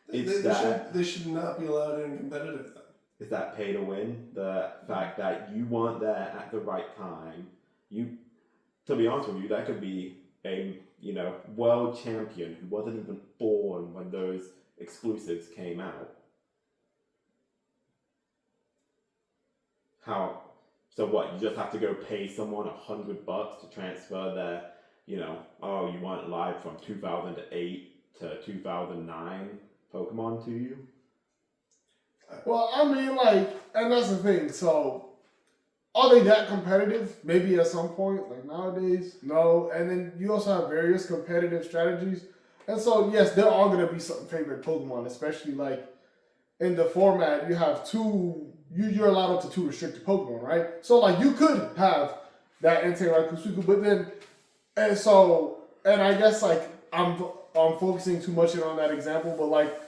They should not be allowed in competitive. Is that pay to win? The fact that you weren't there at the right time. To be honest with you, that could be a world champion who wasn't even born when those exclusives came out. How? So what? You just have to go pay someone $100 to transfer their, you weren't live from 2008 to 2009 Pokemon to you? Well, I mean, like, and that's the thing. So, are they that competitive? Maybe at some point, like nowadays, no. And then you also have various competitive strategies. And so, yes, there are going to be some favorite Pokemon, especially like in the format, you have two, you're allowed up to two restricted Pokemon, right? So, like, you could have that Entei Raikou, but then, and I guess, like, I'm focusing too much in on that example, but like,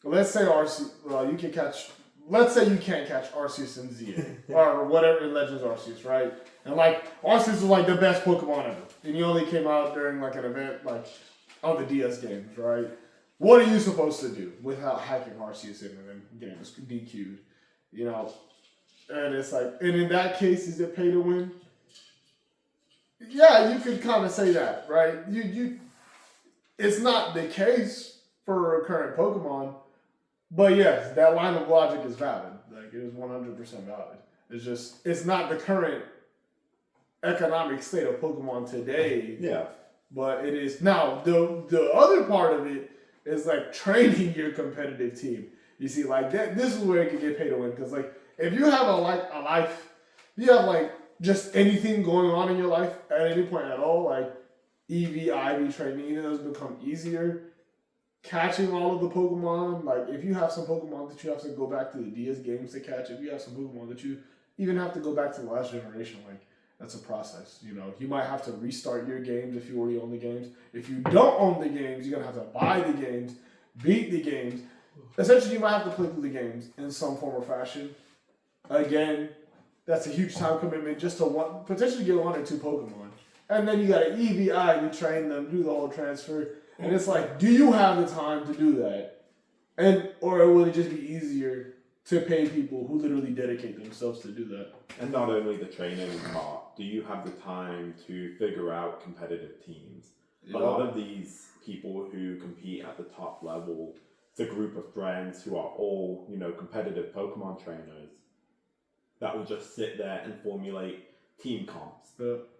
let's say you can catch. Let's say you can't catch Arceus in ZA or whatever in Legends Arceus, right? And like Arceus is like the best Pokemon ever, and you only came out during like an event like on the DS games, right? What are you supposed to do without hacking Arceus in and then getting DQ'd? You know, and it's like, and in that case, is it pay to win? Yeah, you could kind of say that, right? It's not the case for current Pokemon. But yes, that line of logic is valid. Like, it is 100% valid. It's just, it's not the current economic state of Pokemon today. Yeah. But it is. Now, the other part of it is like training your competitive team. You see, like, this is where it can get paid to win. Because, like, if you have a life, you have, like, just anything going on in your life at any point at all, like, IV training, even though it's become easier. Catching all of the Pokemon, like if you have some Pokemon that you have to go back to the DS games to catch, if you have some Pokemon that you even have to go back to the last generation, like that's a process. You know, you might have to restart your games if you already own the games. If you don't own the games, you're gonna have to buy the games, beat the games. Essentially, you might have to play through the games in some form or fashion. Again, that's a huge time commitment just to potentially get one or two Pokemon. And then you got an EVI to train them, do the whole transfer. And it's like, do you have the time to do that? Or will it just be easier to pay people who literally dedicate themselves to do that? And not only the training part, do you have the time to figure out competitive teams? Yeah. A lot of these people who compete at the top level, it's a group of friends who are all, competitive Pokemon trainers that will just sit there and formulate team comps.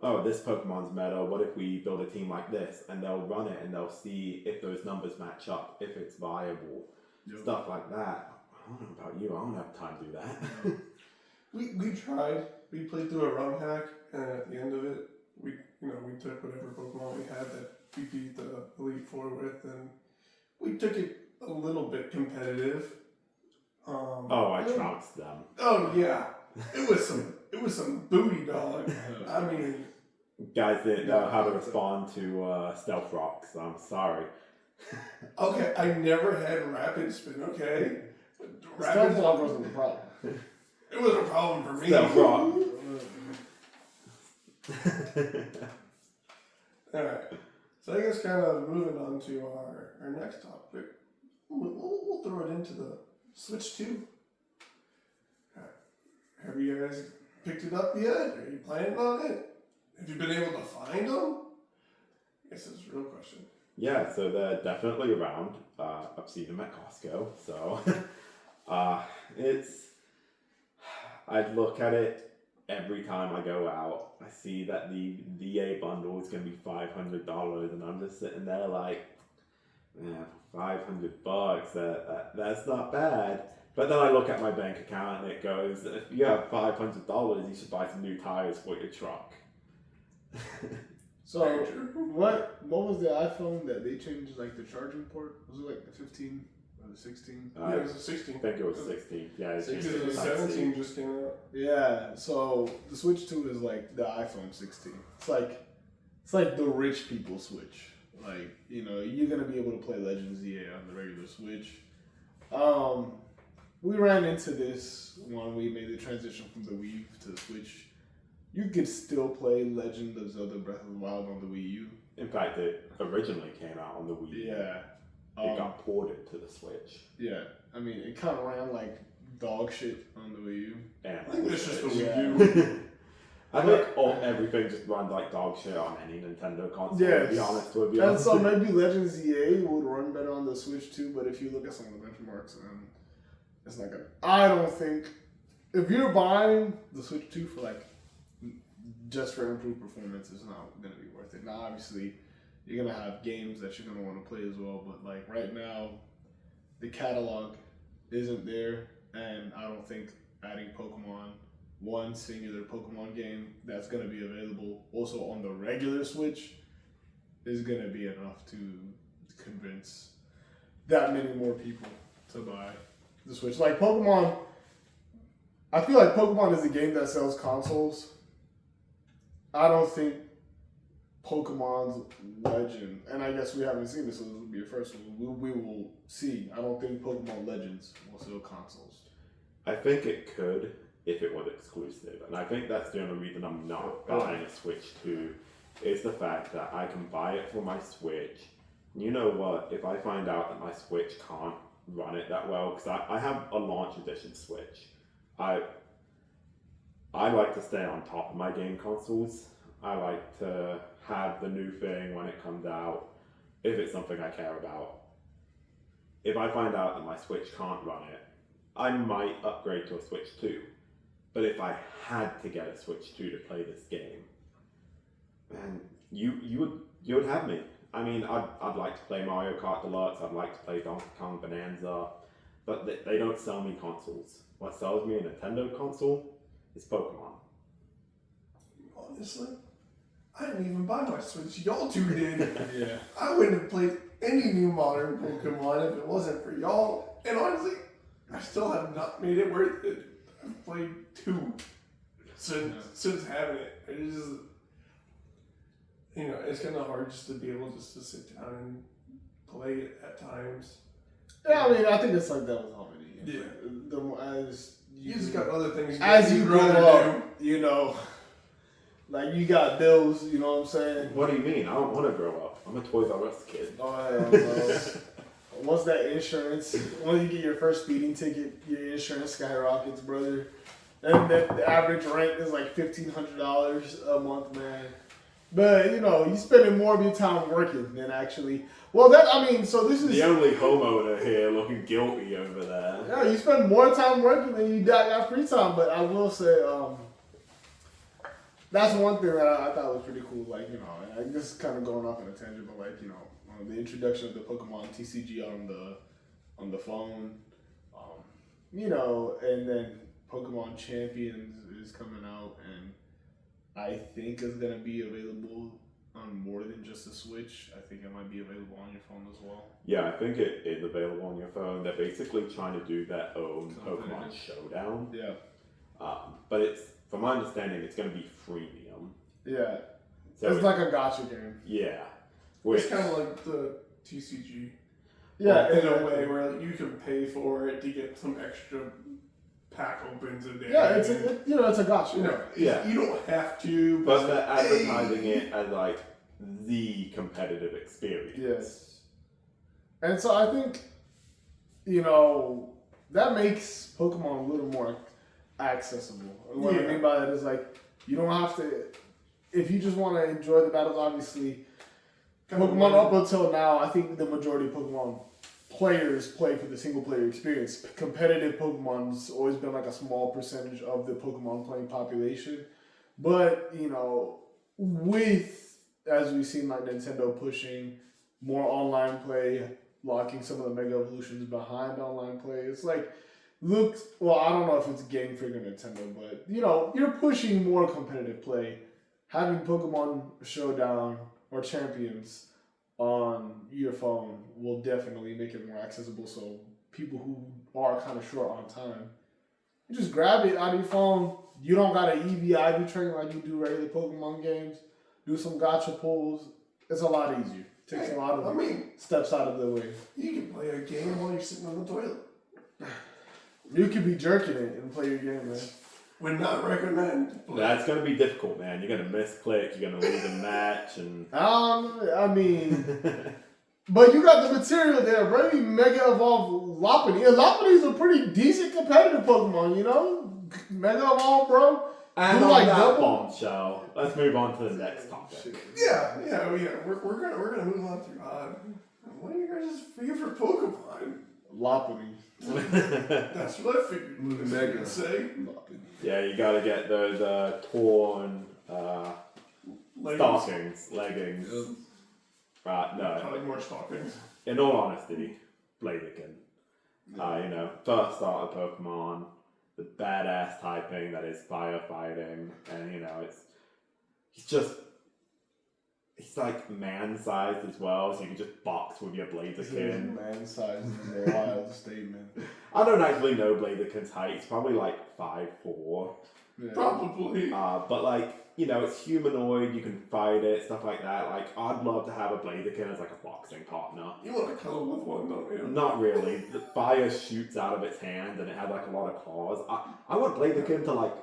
Oh, this Pokemon's meta, what if we build a team like this? And they'll run it and they'll see if those numbers match up, if it's viable, stuff like that. I don't know about you, I don't have time to do that. We tried. We played through a ROM hack, and at the end of it, we took whatever Pokemon we had that we beat the Elite Four with, and we took it a little bit competitive. I trounced them. Oh yeah, it was some booty, dog. I mean, guys didn't know how to respond to Stealth Rocks. I'm sorry. Okay, I never had Rapid Spin. Okay, Stealth Rock wasn't the problem. It was a problem for me. Stealth Rock. All right. So I guess kind of moving on to our next topic. We'll throw it into the Switch 2. Have you guys picked it up yet? Are you planning on it? Have you been able to find them? I guess that's a real question. Yeah, so they're definitely around. I've seen them at Costco, so I look at it every time I go out. I see that the VA bundle is going to be $500, and I'm just sitting there like, yeah, $500, that's not bad. But then I look at my bank account and it goes, if you have $500, you should buy some new tires for your truck. So what was the iPhone that they changed like the charging port? Was it like the 15 or the 16? Yeah, it was a 16. I think it was 16. Yeah, it's because the 17 just came out. Yeah, so the Switch 2 is like the iPhone 16. It's like the rich people Switch. Like, you're gonna be able to play Legends ZA on the regular Switch. We ran into this when we made the transition from the Wii to the Switch. You could still play Legend of Zelda Breath of the Wild on the Wii U. In fact, it originally came out on the Wii U. Yeah. It got ported to the Switch. Yeah. I mean, it kind of ran like dog shit on the Wii U. And I think it's just the Wii U. I think everything just runs like dog shit on any Nintendo console, to be honest with you. And so maybe Legends ZA would run better on the Switch too, but if you look at some of the benchmarks, it's not good. I don't think, if you're buying the Switch 2 for like, just for improved performance, it's not going to be worth it. Now, obviously, you're going to have games that you're going to want to play as well, but like right now, the catalog isn't there. and I don't think adding Pokemon, one singular Pokemon game that's going to be available also on the regular Switch, is going to be enough to convince that many more people to buy the Switch. Like Pokemon, I feel like Pokemon is a game that sells consoles. I don't think Pokemon's Legend, and I guess we haven't seen this, so this will be the first one. We will see. I don't think Pokemon Legends will sell consoles. I think it could if it was exclusive, and I think that's the only reason I'm not buying a Switch 2 is the fact that I can buy it for my Switch. You know what? If I find out that my Switch can't run it that well, because I have a launch edition Switch. I like to stay on top of my game consoles. I like to have the new thing when it comes out, if it's something I care about. If I find out that my Switch can't run it, I might upgrade to a Switch 2. But if I had to get a Switch 2 to play this game, man, you would have me. I mean, I'd like to play Mario Kart Deluxe, I'd like to play Donkey Kong Bonanza, but they don't sell me consoles. What sells me a Nintendo console is Pokemon. Honestly, I didn't even buy my Switch. Y'all two did. Yeah. I wouldn't have played any new modern Pokemon if it wasn't for y'all. And honestly, I still have not made it worth it. I've played 2 since having it. It's just, it's kind of hard just to be able just to sit down and play it at times. Yeah, I mean, I think it's like that with how many games. Yeah. The more as You just got other things. as you grow rather up, like you got bills. You know what I'm saying? What do you mean? I don't want to grow up. I'm a Toys R Us kid. Oh, yeah, once that insurance, once you get your first speeding ticket, your insurance skyrockets, brother. And the average rent is like $1,500 a month, man. But you spending more of your time working than actually. Well, so this is The only homeowner here looking guilty over there. Yeah, you spend more time working than you got free time. But I will say, that's one thing that I thought was pretty cool. Like, and I this is kind of going off on a tangent, but like, the introduction of the Pokemon TCG on the phone, and then Pokemon Champions is coming out, and I think is gonna be available on more than just the Switch. I think it might be available on your phone as well. Yeah, I think it is available on your phone. They're basically trying to do their own Pokemon Showdown. Yeah. But it's, from my understanding, it's going to be freemium. Yeah. So it's like a gacha game. Yeah. It's kind of like the TCG. Yeah, in a way where you can pay for it to get some extra pack opens a day. Yeah, it's a gacha. You don't have to. But they're advertising it as like the competitive experience. Yes. And so I think, that makes Pokemon a little more accessible. And what I mean by that is like, you don't have to, if you just want to enjoy the battles, obviously, Pokemon up until now, I think the majority of Pokemon players play for the single player experience. Competitive Pokemon's always been like a small percentage of the Pokemon playing population. But, with, as we've seen like Nintendo pushing more online play, locking some of the Mega Evolutions behind online play, it's like, I don't know if it's game figure Nintendo, but, you're pushing more competitive play. Having Pokemon Showdown or Champions on your phone will definitely make it more accessible. So people who are kind of short on time, you just grab it out of your phone. You don't got to EV/IV train like you do regular Pokemon games. Do some gacha pulls. It's a lot easier. Takes a lot of steps out of the way. You can play a game while you're sitting on the toilet. You could be jerking it and play your game, man. Would not recommend. That's going to be difficult, man. You're going to misclick, you're going to lose a match, and... but you got the material there, bro. You Mega Evolve Lopunny. And Lopunny's a pretty decent competitive Pokemon, Mega Evolve, bro. And on that bombshell, let's move on to the next topic. Yeah. We're gonna move on to what are you guys' favorite Pokemon? Lopunny. That's what I figured. Mega. Say. Yeah, you gotta get those torn leggings. Right, no. I like more stockings. In all honesty, Blaziken. First starter Pokemon, the badass typing that is firefighting, and he's like man-sized as well, so you can just box with your Blaziken. Man-sized is a wild statement. I don't actually know Blaziken's height. It's probably like 5'4". Yeah. Probably. But like, it's humanoid, you can fight it, stuff like that. Like, I'd love to have a Blaziken as like a boxing partner. You want to cuddle with one, don't you? Not really. The fire shoots out of its hand and it had like a lot of claws. I want Blaziken to like...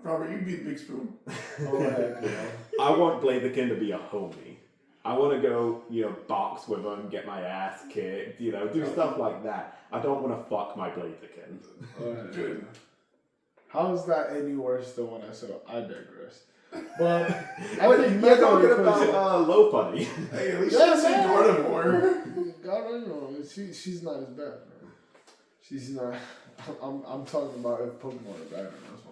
Robert, you beat Big Spoon. Oh, heck yeah. I want Blaziken to be a homie. I want to go, box with him, get my ass kicked, do stuff like that. I don't want to fuck my Blaziken. Good. How is that any worse than what I said? I digress. But You're talking about Lopunny. Hey, at least that's a carnivore. She's not as bad, man. She's not. I'm talking about if Pokemon are bad, that's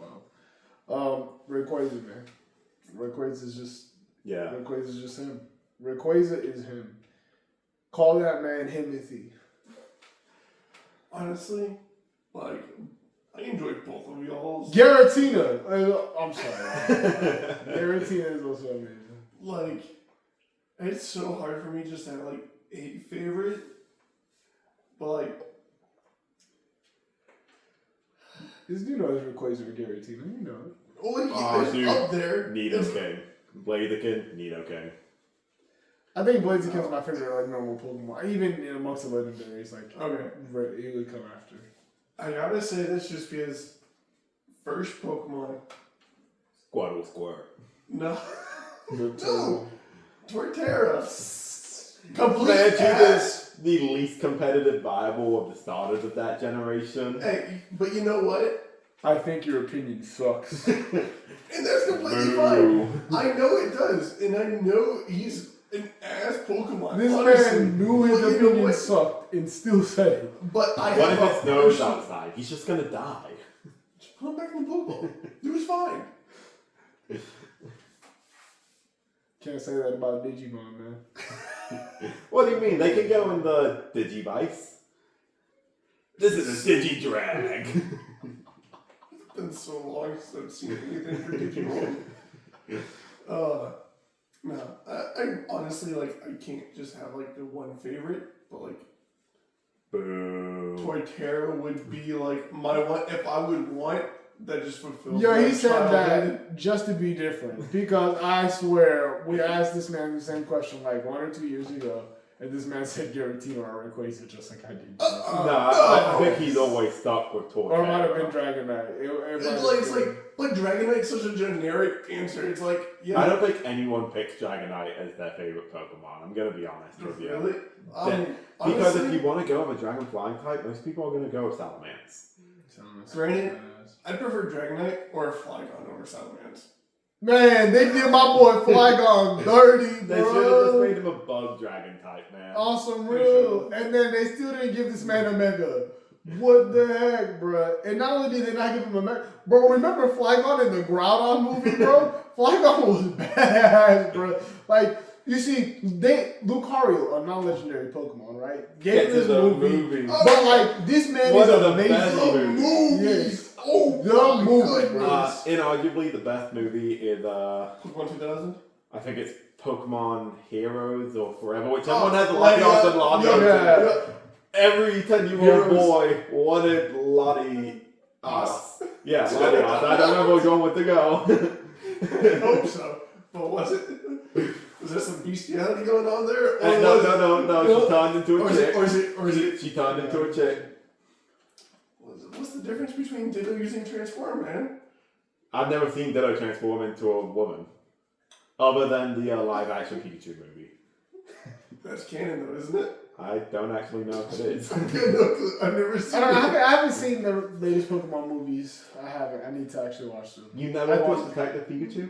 wild. Rayquaza, man. Rayquaza is just. Yeah. Rayquaza is just him. Rayquaza is him. Call that man Himothy. Honestly, like, I enjoy both of y'all. Giratina. I'm sorry. Giratina is also amazing. Like, it's so hard for me just to have like a favorite, but like, You know it's Rayquaza or Giratina. You know it. it's up there. Nidoking. Blaziken, Nidoking. I think Blaziken's my favorite like normal Pokemon. Even amongst the legendaries, like he would come after. I gotta say this just because first Pokemon. Squirtle. No. No. Torterra. Complete Manchu ass. is the least competitive viable of the starters of that generation. Hey, but you know what? I think your opinion sucks. And that's completely fine. I know it does, and I know he's an ass Pokemon. This honestly. man knew his opinion sucked and still said it. But I What have if it snows outside? He's just gonna die. Just put him back in the Pokeball. He was fine. Can't say that about Digimon, man. What do you mean? They can go in the Digivice. This is a Digidrag. It's been so long since I've seen anything for Digimon. No, I honestly, like, I can't just have, like, the one favorite, but, like, Boo. Torterra would be, like, my one, if I would want, that just fulfills Yeah, my he said childhood. that just to be different. Because I swear, we asked this man the same question like 1 or 2 years ago, and this man said Giratina or Rayquaza just like I did. No, I think he's always stuck with Torterra. Or it might have been Dragonite. But Dragonite's such a generic answer. It's like, yeah. I don't think anyone picks Dragonite as their favorite Pokemon. I'm gonna be honest with you. Really? Because honestly, if you want to go with a Dragon Flying type, most people are gonna go with Salamence. Granted, I prefer Dragonite or Flygon over Salamence. Man, they did my boy Flygon dirty, They should have just bro. made him a Bug Dragon type, man. Awesome, real. And then they still didn't give this man a Mega. What the heck, bro? And not only did they not give him a Mega, bro, remember Flygon in the Groudon movie, bro? Flygon was badass, bro. Like, you see, Lucario, a non-legendary Pokemon, right? Gave It's this a movie. But, like, this man One is of the amazing. best movies. Yes. Oh, The my movie, goodness. Inarguably, the best movie is, Pokemon 2000? I think it's Pokemon Heroes or Forever, whichever one has the Latios and yeah, Latios. yeah. Every 10-year-old Heroes. boy wanted Latios. Yeah, Latios. I don't know which one would to go. I hope so. But was it? Was there some bestiality going on there? Or No. She turned into a chick. Or is it? She turned into a chick. What's the difference between Ditto using Transform, man? I've never seen Ditto transform into a woman. Other than the live-action Pikachu movie. That's canon, though, isn't it? I don't actually know if it is. I've never seen I it. haven't seen the latest Pokemon movies. I haven't. I need to actually watch them. You never I watched think- Detective Pikachu?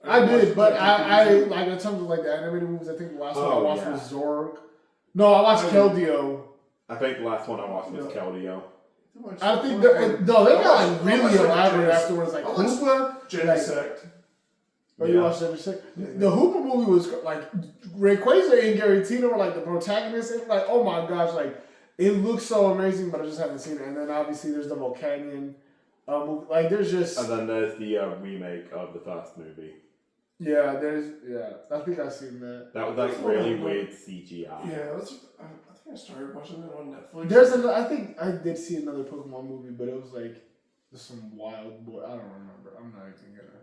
I did, but I Pikachu. like in terms of like the animated movies. I think the last one I Oh, watched yeah. was Zorg. No, I watched Keldeo. I think the last one I watched was Keldeo. I think they got like really elaborate afterwards, like I watched Hoopa. Genesect. Oh, you watched everything? The Hoopa movie was like Rayquaza and Giratina were like the protagonists. It was like, oh my gosh, like It looks so amazing, but I just haven't seen it. And then obviously there's the Volcanion movie. Like there's just And then there's the remake of the first movie. I think I've seen that. That was like really weird CGI. Yeah, I think I started watching that on Netflix. I think I did see another Pokemon movie, but it was like some wild boy. I don't remember. I'm not even gonna.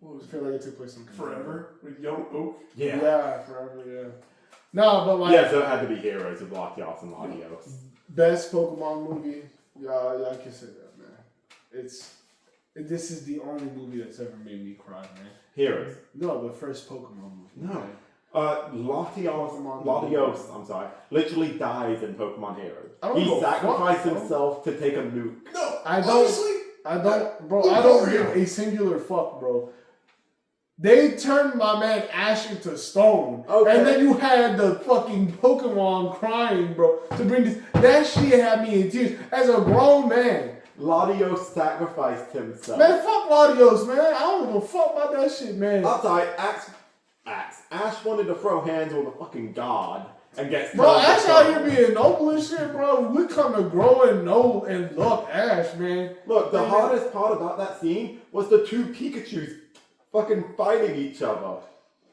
What was I feel like it took place in Forever with Young Oak. Yeah. Yeah, Forever. Yeah. No, but like Yeah, so it had to be Heroes of Latios and Latios. best Pokemon movie. Yeah, I can say that, man. This is the only movie that's ever made me cry, man. Heroes. No, the first Pokemon movie. No. Man. Latios, I'm sorry, literally dies in Pokemon Heroes. I don't He give a sacrificed fuck, bro. himself to take a nuke. No, I don't- honestly, I don't give a singular fuck, bro. They turned my man Ash into stone. Okay. And then you had the fucking Pokemon crying, bro, to bring this. That shit had me in tears as a grown man. Latios sacrificed himself. Man, fuck Latios, man. I don't give a fuck about that shit, man. I'm sorry, Ash wanted to throw hands with a fucking god and gets Bro, told to Ash out throw. here being noble and shit, bro. We come to grow and know and love Ash, man. Look, the Man. hardest part about that scene was the two Pikachus fucking fighting each other.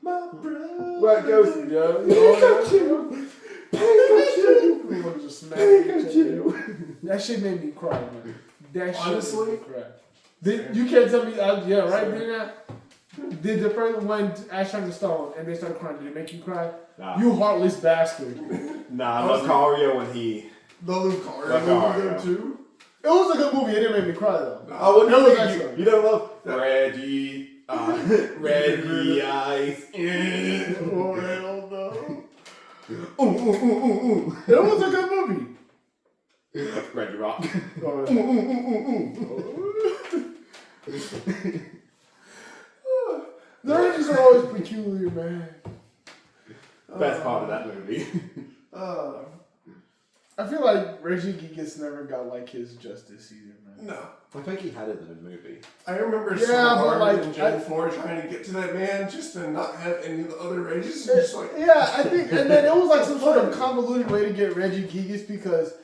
my brother. Where it goes, Pikachu! Pikachu! We wanna just smack each other. Pikachu! That shit made me cry, man. That shit Honestly? made me cry. You can't tell me, yeah, right, did that? Did the first when Ash turned to stone and they started crying, did it make you cry? Nah, You heartless bastard. nah, Lucario when he... The Lucario Lucario. movie there too. It was a good movie, it didn't make me cry though. I wouldn't It was think excellent. you don't love Reggie, Reggie Ice. Oh, hell no. Ooh, ooh, ooh, ooh, ooh. It was a good movie. Reggie Rock. Oh, Ooh, ooh, ooh, ooh, ooh. the Rangers are always peculiar, man. Best part of that movie. I feel like Reggie Gigas never got like his justice either, man. No. I think he had his own movie. I remember Yeah, so but hard like, in Gen 4 trying to get to that man just to not have any of the other rages. Just like, Yeah, I think, and then it was like some sort of convoluted way to get Reggie Gigas because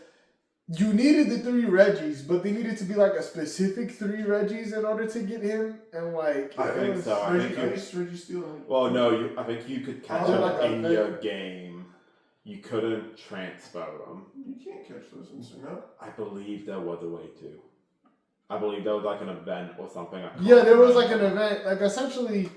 you needed the 3 Reggies, but they needed to be like a specific 3 Reggies in order to get him, and like I it think was- so. I Reggie, think you, Reggie Steele. well, no, I think you could catch Oh, them like a in thing. your game. You couldn't transfer them. You can't catch those in Suno. I believe there was a way to. I believe there was like an event or something. I can't Yeah, there was like an remember. event, like essentially,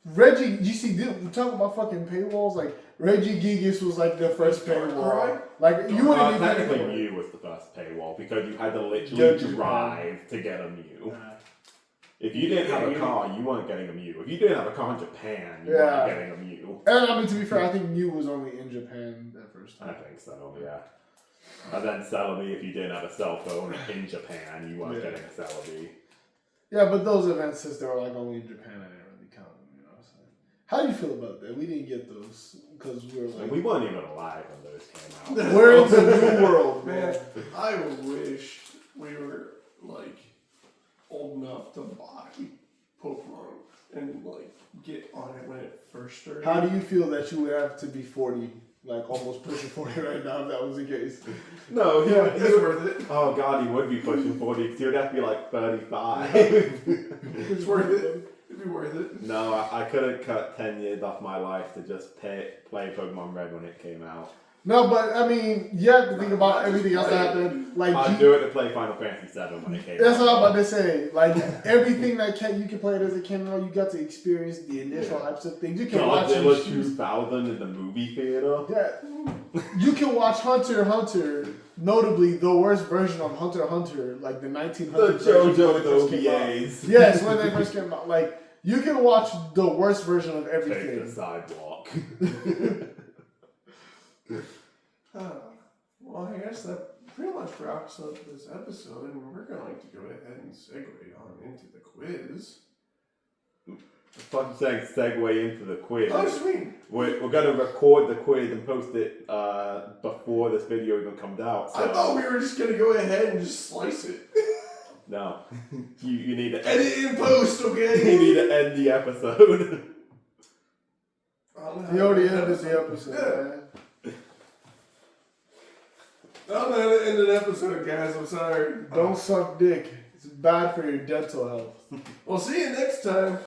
Reggie. You see, we talk about fucking paywalls. Like Reggie Gigas was like the first paywall. Right. Like you wouldn't even. Technically, Mew was the first paywall because you had to Go literally to drive to get a Mew. If you didn't have a car, you weren't getting a Mew. If you didn't have a car in Japan, you Yeah. weren't getting a Mew. And I mean, to be fair, I think Mew was only in Japan that first I time. think so, yeah. And then Celebi, if you didn't have a cell phone in Japan, you weren't Yeah. getting a Celebi. Yeah, but those events, since they were like only in Japan, I didn't really count them. You know what I'm saying? How do you feel about that? We didn't get those because we were And like, we weren't even alive when those came out. we're in the new world, Man, man. I wish we were like old enough to buy Pokemon and like get on it when it first started. How do you feel that you would have to be 40, like almost pushing 40 right now if that was the case? No, he would, It's worth it. oh god, he would be pushing 40 because he would have to be like 35. It's worth it. It'd be worth it. No, I couldn't cut 10 years off my life to just play Pokemon Red when it came out. No, but I mean, you have to think about everything else that happened. Like, I'd do it to play Final Fantasy VII when it came that's out. what I'm about to say. Like, everything that you can play it as it came out, you got to experience the initial hypes of things. You can watch Godzilla it. 2000 in the movie theater. Yeah. You can watch Hunter x Hunter, notably the worst version of Hunter x Hunter, like the 1900s. The version JoJo when they first came out. OVAs. Yes, when they first came out. Like, you can watch the worst version of Take everything. the sidewalk. Well, I guess that pretty much wraps up this episode, and we're going to go ahead and segue on into the quiz. Fucking saying segue into the quiz. Oh, sweet. We're going to record the quiz and post it before this video even comes out. So. I thought we were just going to go ahead and just slice it. No. you need to Edit in post, okay? You need to end the episode. He already ended the episode, Yeah. man. I'm gonna end an episode, guys. I'm sorry. Don't suck dick. It's bad for your dental health. We'll see you next time.